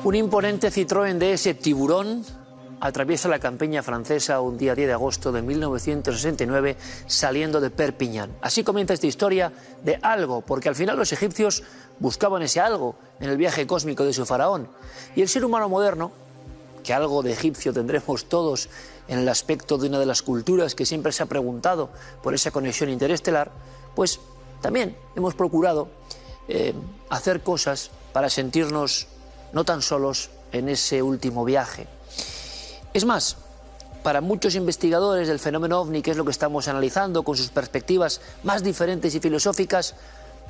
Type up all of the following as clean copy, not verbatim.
Un imponente Citroën DS Tiburón atraviesa la campiña francesa un día 10 de agosto de 1969 saliendo de Perpiñán. Así comienza esta historia de algo, porque al final los egipcios buscaban ese algo en el viaje cósmico de su faraón. Y el ser humano moderno, que algo de egipcio tendremos todos en el aspecto de una de las culturas que siempre se ha preguntado por esa conexión interestelar, pues también hemos procurado hacer cosas para sentirnos no tan solos en ese último viaje. Es más, para muchos investigadores del fenómeno OVNI, que es lo que estamos analizando con sus perspectivas más diferentes y filosóficas,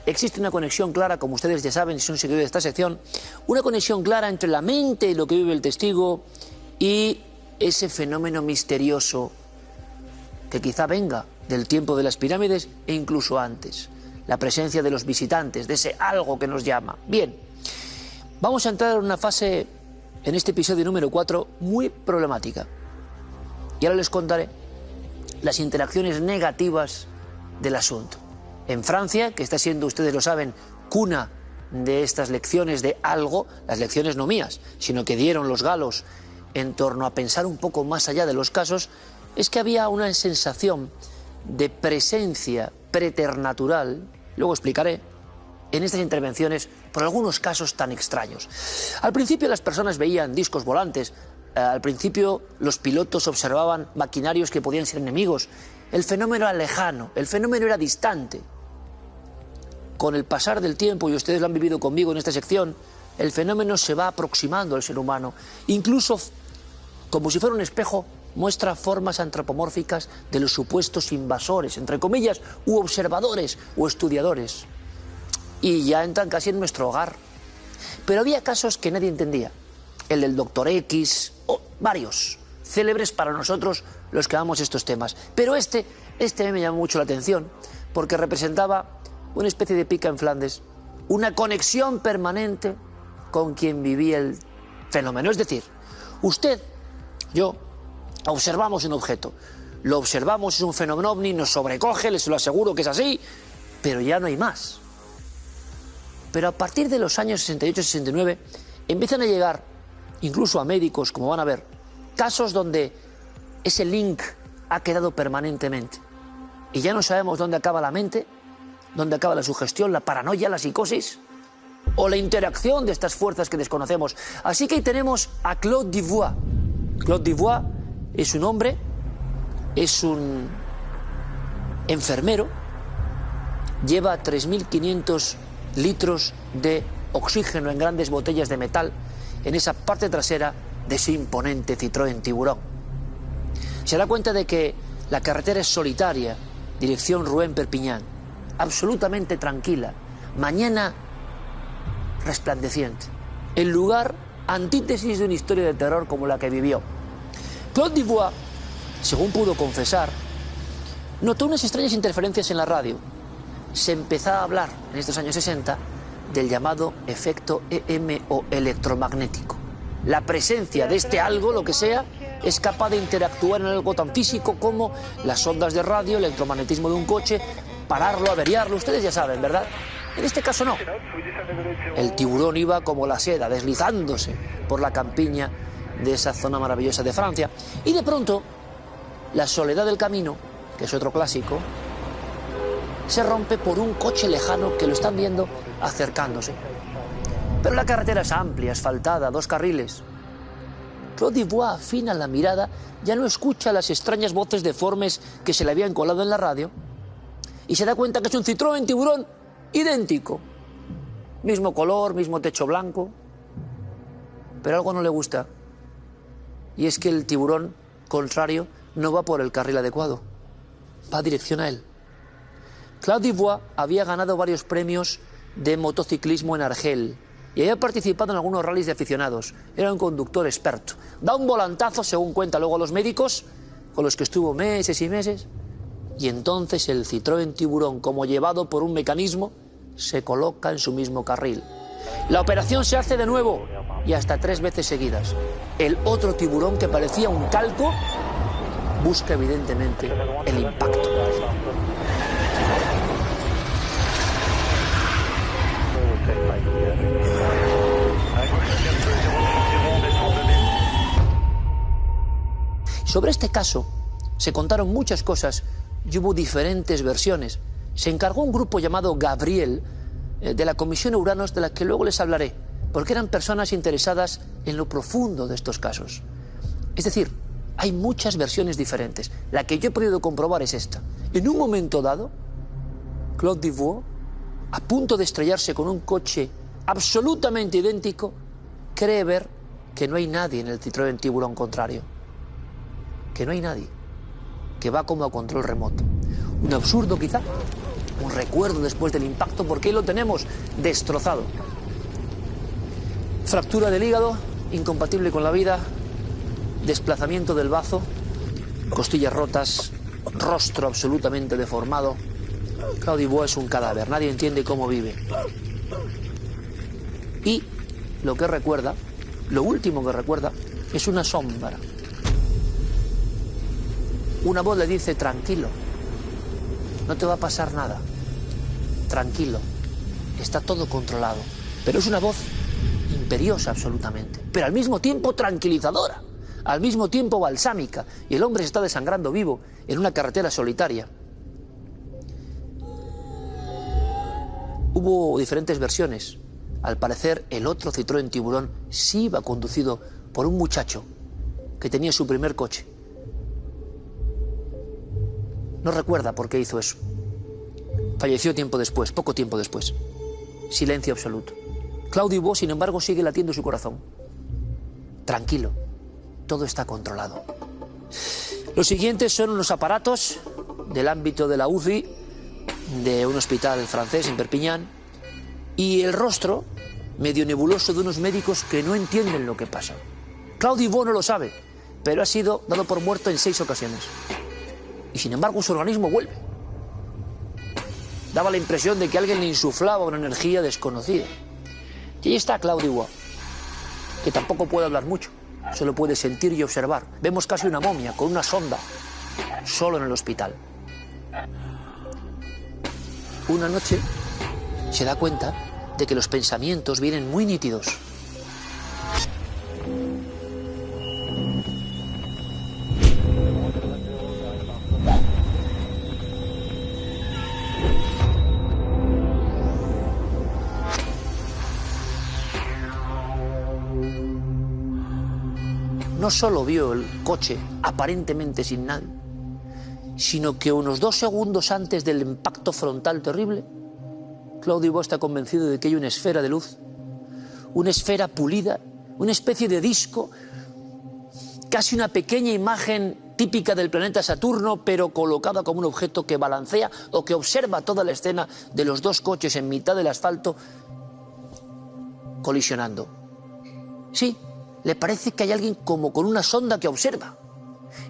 existe una conexión clara, como ustedes ya saben si son seguidores de esta sección, una conexión clara entre la mente y lo que vive el testigo y ese fenómeno misterioso que quizá venga del tiempo de las pirámides e incluso antes. La presencia de los visitantes, de ese algo que nos llama. Bien, vamos a entrar en una fase, en este episodio número 4, muy problemática. Y ahora les contaré las interacciones negativas del asunto. En Francia, que está siendo, ustedes lo saben, cuna de estas lecciones de algo, las lecciones no mías, sino que dieron los galos en torno a pensar un poco más allá de los casos, es que había una sensación de presencia preternatural, luego explicaré, en estas intervenciones por algunos casos tan extraños. Al principio las personas veían discos volantes, al principio los pilotos observaban maquinarios que podían ser enemigos, el fenómeno era lejano, el fenómeno era distante. Con el pasar del tiempo, y ustedes lo han vivido conmigo en esta sección, el fenómeno se va aproximando al ser humano, incluso como si fuera un espejo, muestra formas antropomórficas de los supuestos invasores, entre comillas, u observadores o estudiadores. Y ya entran casi en nuestro hogar. Pero había casos que nadie entendía. El del Dr. X, o varios, célebres para nosotros los que amamos estos temas. Pero este me llamó mucho la atención, porque representaba una especie de pica en Flandes, una conexión permanente con quien vivía el fenómeno. Es decir, usted, yo, observamos un objeto, lo observamos, es un fenómeno ovni, nos sobrecoge, les lo aseguro que es así, pero ya no hay más. Pero a partir de los años 68-69 empiezan a llegar, incluso a médicos, como van a ver, casos donde ese link ha quedado permanentemente. Y ya no sabemos dónde acaba la mente, dónde acaba la sugestión, la paranoia, la psicosis, o la interacción de estas fuerzas que desconocemos. Así que ahí tenemos a Claude Duvois. Claude Duvois es un hombre, es un enfermero, lleva 3.500 litros de oxígeno en grandes botellas de metal en esa parte trasera de ese imponente Citroën Tiburón. Se da cuenta de que la carretera es solitaria, dirección Rouen-Perpiñán, absolutamente tranquila, mañana resplandeciente, el lugar antítesis de una historia de terror como la que vivió. Claude Duvois, según pudo confesar, notó unas extrañas interferencias en la radio. Se empezaba a hablar en estos años 60 del llamado efecto EM o electromagnético. La presencia de este algo, lo que sea, es capaz de interactuar en algo tan físico como las ondas de radio, el electromagnetismo de un coche, pararlo, averiarlo, ustedes ya saben, ¿verdad? En este caso no. El tiburón iba como la seda, deslizándose por la campiña de esa zona maravillosa de Francia. Y de pronto, la soledad del camino, que es otro clásico, se rompe por un coche lejano que lo están viendo acercándose. Pero la carretera es amplia, asfaltada, 2 carriles. Claude Duvois afina la mirada, ya no escucha las extrañas voces deformes que se le habían colado en la radio y se da cuenta que es un Citroën Tiburón idéntico. Mismo color, mismo techo blanco. Pero algo no le gusta. Y es que el tiburón contrario no va por el carril adecuado. Va dirección a él. Claude Duvois había ganado varios premios de motociclismo en Argel y había participado en algunos rallies de aficionados. Era un conductor experto. Da un volantazo, según cuenta luego los médicos, con los que estuvo meses y meses, y entonces el Citroën Tiburón, como llevado por un mecanismo, se coloca en su mismo carril. La operación se hace de nuevo y hasta 3 veces seguidas. El otro tiburón, que parecía un calco, busca evidentemente el impacto. Sobre este caso se contaron muchas cosas y hubo diferentes versiones. Se encargó un grupo llamado Gabriel de la Comisión Euranos, de la que luego les hablaré, porque eran personas interesadas en lo profundo de estos casos. Es decir, hay muchas versiones diferentes. La que yo he podido comprobar es esta. En un momento dado, Claude Dubois, a punto de estrellarse con un coche absolutamente idéntico, cree ver que no hay nadie en el Citroën Tiburón contrario. Que no hay nadie. Que va como a control remoto. Un absurdo quizá, un recuerdo después del impacto, porque ahí lo tenemos destrozado. Fractura del hígado, incompatible con la vida, desplazamiento del bazo, costillas rotas, rostro absolutamente deformado. Claude Dubois es un cadáver, nadie entiende cómo vive. Y lo que recuerda, lo último que recuerda, es una sombra. Una voz le dice: tranquilo, no te va a pasar nada, tranquilo, está todo controlado. Pero es una voz imperiosa absolutamente, pero al mismo tiempo tranquilizadora, al mismo tiempo balsámica, y el hombre se está desangrando vivo en una carretera solitaria. Hubo diferentes versiones. Al parecer, el otro Citroën Tiburón sí iba conducido por un muchacho que tenía su primer coche. No recuerda por qué hizo eso. Falleció tiempo después, poco tiempo después. Silencio absoluto. Claude Dubois, sin embargo, sigue latiendo su corazón. Tranquilo, todo está controlado. Los siguientes son unos aparatos del ámbito de la UCI, de un hospital francés en Perpiñán, y el rostro medio nebuloso de unos médicos que no entienden lo que pasa. Claude Dubois no lo sabe, pero ha sido dado por muerto en 6 ocasiones. Y sin embargo su organismo vuelve. Daba la impresión de que alguien le insuflaba una energía desconocida. Y ahí está Claude Dubois, que tampoco puede hablar mucho, solo puede sentir y observar. Vemos casi una momia con una sonda, solo en el hospital. Una noche se da cuenta de que los pensamientos vienen muy nítidos. No solo vio el coche aparentemente sin nadie, sino que unos 2 segundos antes del impacto frontal terrible, Claude Dubois está convencido de que hay una esfera de luz, una esfera pulida, una especie de disco, casi una pequeña imagen típica del planeta Saturno, pero colocada como un objeto que balancea o que observa toda la escena de los 2 coches en mitad del asfalto colisionando. Sí, le parece que hay alguien como con una sonda que observa.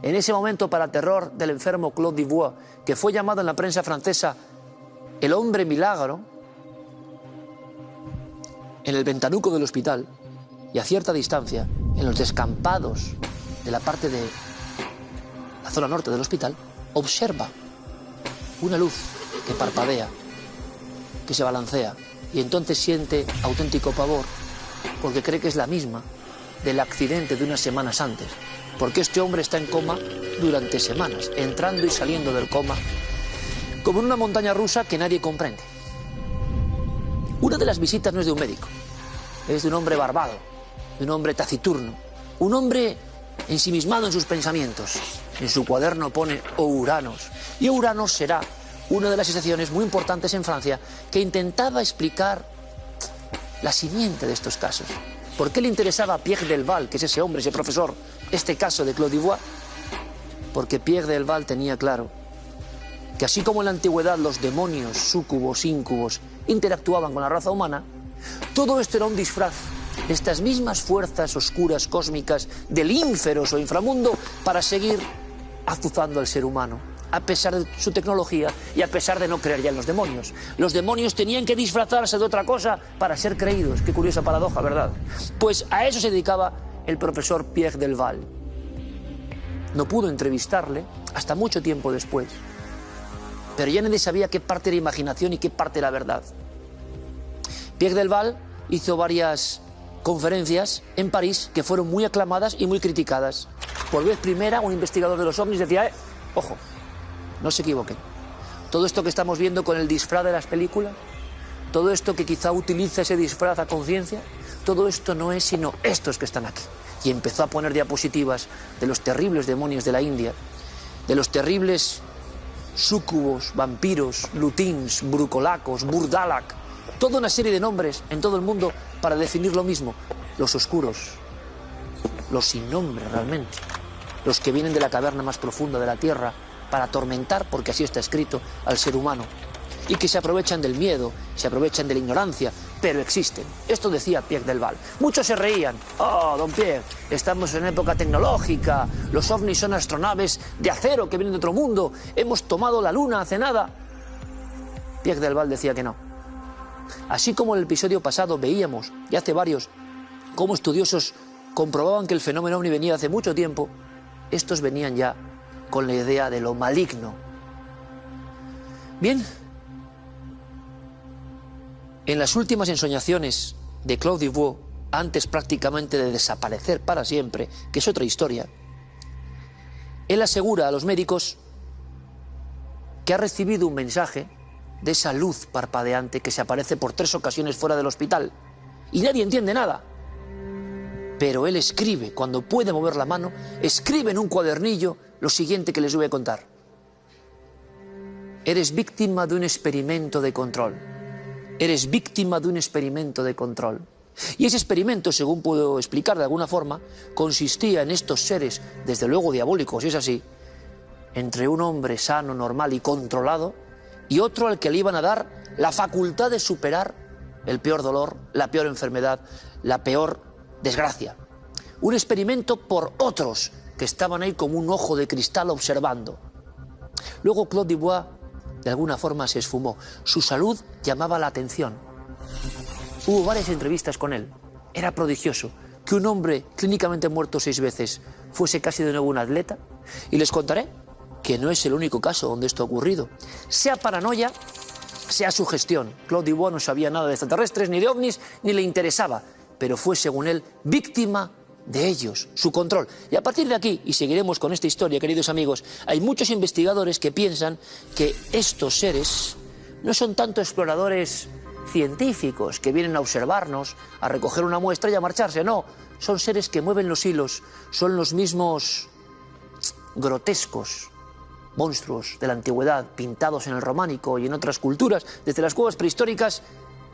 En ese momento, para terror del enfermo Claude Dubois, que fue llamado en la prensa francesa el hombre milagro, en el ventanuco del hospital y a cierta distancia, en los descampados de la parte de la zona norte del hospital, observa una luz que parpadea, que se balancea, y entonces siente auténtico pavor porque cree que es la misma del accidente de unas semanas antes, porque este hombre está en coma durante semanas, entrando y saliendo del coma, como en una montaña rusa que nadie comprende. Una de las visitas no es de un médico, es de un hombre barbado, de un hombre taciturno, un hombre ensimismado en sus pensamientos. En su cuaderno pone Ouranos, y Ouranos será una de las estaciones muy importantes en Francia que intentaba explicar la simiente de estos casos. ¿Por qué le interesaba a Pierre Delval, que es ese hombre, ese profesor, este caso de Claude Dubois? Porque Pierre Delval tenía claro que así como en la antigüedad los demonios, súcubos, íncubos, interactuaban con la raza humana, todo esto era un disfraz de estas mismas fuerzas oscuras cósmicas del ínferos o inframundo para seguir azuzando al ser humano, a pesar de su tecnología y a pesar de no creer ya en los demonios. Los demonios tenían que disfrazarse de otra cosa para ser creídos. Qué curiosa paradoja, ¿verdad? Pues a eso se dedicaba el profesor Pierre Delval. No pudo entrevistarle hasta mucho tiempo después, pero ya nadie sabía qué parte era imaginación y qué parte era verdad. Pierre Delval hizo varias conferencias en París que fueron muy aclamadas y muy criticadas. Por vez primera, un investigador de los ovnis decía, ojo, no se equivoquen. Todo esto que estamos viendo con el disfraz de las películas, todo esto que quizá utiliza ese disfraz a conciencia, todo esto no es sino estos que están aquí. Y empezó a poner diapositivas de los terribles demonios de la India, de los terribles súcubos, vampiros, lutins, brucolacos, burdalak, toda una serie de nombres en todo el mundo para definir lo mismo, los oscuros, los sin nombre realmente, los que vienen de la caverna más profunda de la tierra para atormentar, porque así está escrito, al ser humano, y que se aprovechan del miedo, se aprovechan de la ignorancia, pero existen. Esto decía Pierre Delval. Muchos se reían. Oh, don Pierre, estamos en época tecnológica, los ovnis son astronaves de acero que vienen de otro mundo, hemos tomado la luna hace nada. Pierre Delval decía que no. Así como en el episodio pasado veíamos, y hace varios, cómo estudiosos comprobaban que el fenómeno ovni venía hace mucho tiempo, estos venían ya con la idea de lo maligno. Bien, en las últimas ensoñaciones de Claude Dubois, antes prácticamente de desaparecer para siempre, que es otra historia, él asegura a los médicos que ha recibido un mensaje de esa luz parpadeante que se aparece por 3 ocasiones fuera del hospital y nadie entiende nada. Pero él escribe, cuando puede mover la mano, escribe en un cuadernillo lo siguiente que les voy a contar. Eres víctima de un experimento de control. Eres víctima de un experimento de control. Y ese experimento, según puedo explicar de alguna forma, consistía en estos seres, desde luego diabólicos, si es así, entre un hombre sano, normal y controlado, y otro al que le iban a dar la facultad de superar el peor dolor, la peor enfermedad, la peor desgracia. Un experimento por otros que estaban ahí como un ojo de cristal observando. Luego Claude Dubois de alguna forma se esfumó. Su salud llamaba la atención. Hubo varias entrevistas con él. Era prodigioso que un hombre clínicamente muerto 6 veces fuese casi de nuevo un atleta. Y les contaré que no es el único caso donde esto ha ocurrido. Sea paranoia, sea sugestión. Claude Dubois no sabía nada de extraterrestres, ni de ovnis, ni le interesaba. Pero fue, según él, víctima de ellos, su control. Y a partir de aquí, y seguiremos con esta historia, queridos amigos, hay muchos investigadores que piensan que estos seres no son tanto exploradores científicos que vienen a observarnos, a recoger una muestra y a marcharse, no, son seres que mueven los hilos, son los mismos grotescos monstruos de la antigüedad, pintados en el románico y en otras culturas, desde las cuevas prehistóricas,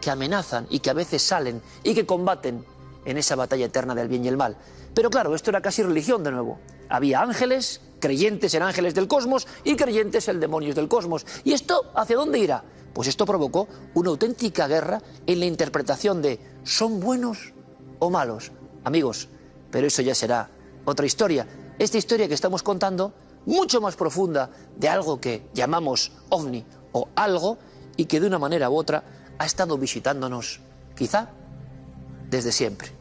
que amenazan y que a veces salen y que combaten en esa batalla eterna del bien y el mal. Pero claro, esto era casi religión de nuevo. Había ángeles, creyentes en ángeles del cosmos y creyentes en demonios del cosmos. ¿Y esto hacia dónde irá? Pues esto provocó una auténtica guerra en la interpretación de ¿son buenos o malos? Amigos, pero eso ya será otra historia. Esta historia que estamos contando, mucho más profunda, de algo que llamamos ovni o algo, y que de una manera u otra ha estado visitándonos, quizá, desde siempre.